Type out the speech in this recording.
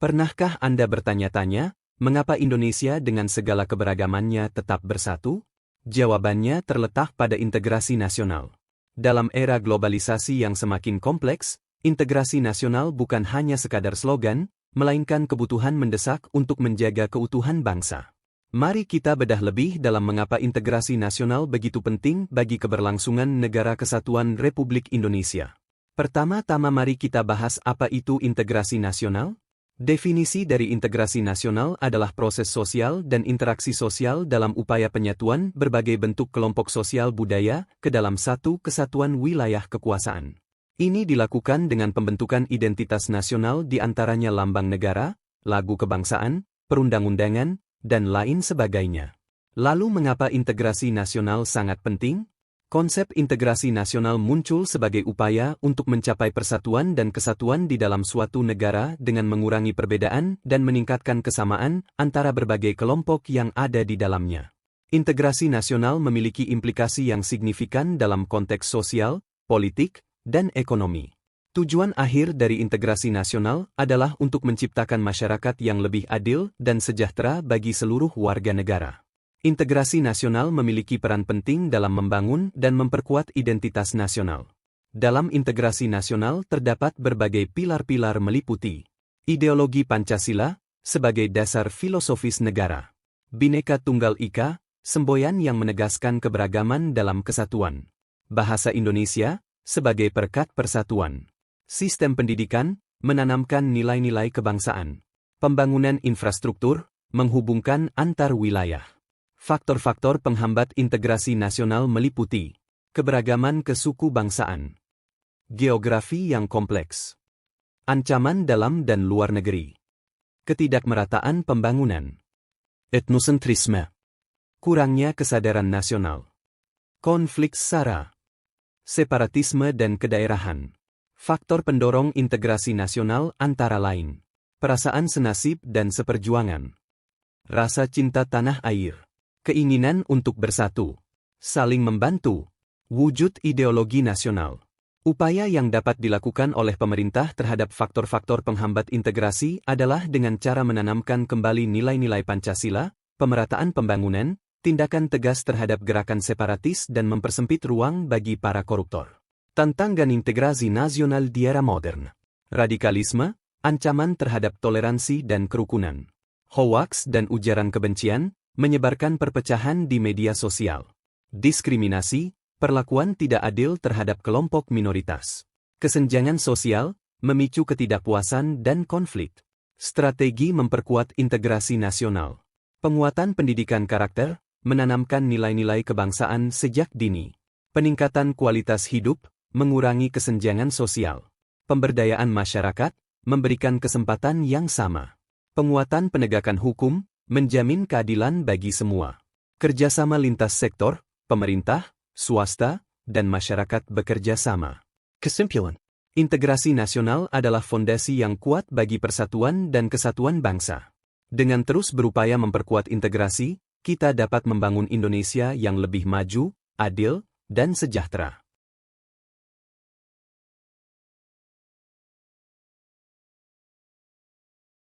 Pernahkah Anda bertanya-tanya, mengapa Indonesia dengan segala keberagamannya tetap bersatu? Jawabannya terletak pada integrasi nasional. Dalam era globalisasi yang semakin kompleks, integrasi nasional bukan hanya sekadar slogan, melainkan kebutuhan mendesak untuk menjaga keutuhan bangsa. Mari kita bedah lebih dalam mengapa integrasi nasional begitu penting bagi keberlangsungan Negara Kesatuan Republik Indonesia. Pertama-tama mari kita bahas apa itu integrasi nasional. Definisi dari integrasi nasional adalah proses sosial dan interaksi sosial dalam upaya penyatuan berbagai bentuk kelompok sosial budaya ke dalam satu kesatuan wilayah kekuasaan. Ini dilakukan dengan pembentukan identitas nasional di antaranya lambang negara, lagu kebangsaan, perundang-undangan, dan lain sebagainya. Lalu mengapa integrasi nasional sangat penting? Konsep integrasi nasional muncul sebagai upaya untuk mencapai persatuan dan kesatuan di dalam suatu negara dengan mengurangi perbedaan dan meningkatkan kesamaan antara berbagai kelompok yang ada di dalamnya. Integrasi nasional memiliki implikasi yang signifikan dalam konteks sosial, politik, dan ekonomi. Tujuan akhir dari integrasi nasional adalah untuk menciptakan masyarakat yang lebih adil dan sejahtera bagi seluruh warga negara. Integrasi nasional memiliki peran penting dalam membangun dan memperkuat identitas nasional. Dalam integrasi nasional terdapat berbagai pilar-pilar meliputi ideologi Pancasila sebagai dasar filosofis negara, Bhinneka Tunggal Ika, semboyan yang menegaskan keberagaman dalam kesatuan, bahasa Indonesia sebagai perekat persatuan, sistem pendidikan menanamkan nilai-nilai kebangsaan, pembangunan infrastruktur menghubungkan antar wilayah. Faktor-faktor penghambat integrasi nasional meliputi keberagaman kesuku-bangsaan, geografi yang kompleks, ancaman dalam dan luar negeri, ketidakmerataan pembangunan, etnosentrisme, kurangnya kesadaran nasional, konflik SARA, separatisme dan kedaerahan. Faktor pendorong integrasi nasional antara lain perasaan senasib dan seperjuangan, rasa cinta tanah air, keinginan untuk bersatu, saling membantu, wujud ideologi nasional. Upaya yang dapat dilakukan oleh pemerintah terhadap faktor-faktor penghambat integrasi adalah dengan cara menanamkan kembali nilai-nilai Pancasila, pemerataan pembangunan, tindakan tegas terhadap gerakan separatis dan mempersempit ruang bagi para koruptor. Tantangan integrasi nasional di era modern. Radikalisme, ancaman terhadap toleransi dan kerukunan. Hoaks dan ujaran kebencian, menyebarkan perpecahan di media sosial. Diskriminasi, perlakuan tidak adil terhadap kelompok minoritas. Kesenjangan sosial, memicu ketidakpuasan dan konflik. Strategi memperkuat integrasi nasional. Penguatan pendidikan karakter, menanamkan nilai-nilai kebangsaan sejak dini. Peningkatan kualitas hidup, mengurangi kesenjangan sosial. Pemberdayaan masyarakat, memberikan kesempatan yang sama. Penguatan penegakan hukum, menjamin keadilan bagi semua. Kerjasama lintas sektor, pemerintah, swasta, dan masyarakat bekerja sama. Kesimpulan, integrasi nasional adalah fondasi yang kuat bagi persatuan dan kesatuan bangsa. Dengan terus berupaya memperkuat integrasi, kita dapat membangun Indonesia yang lebih maju, adil, dan sejahtera.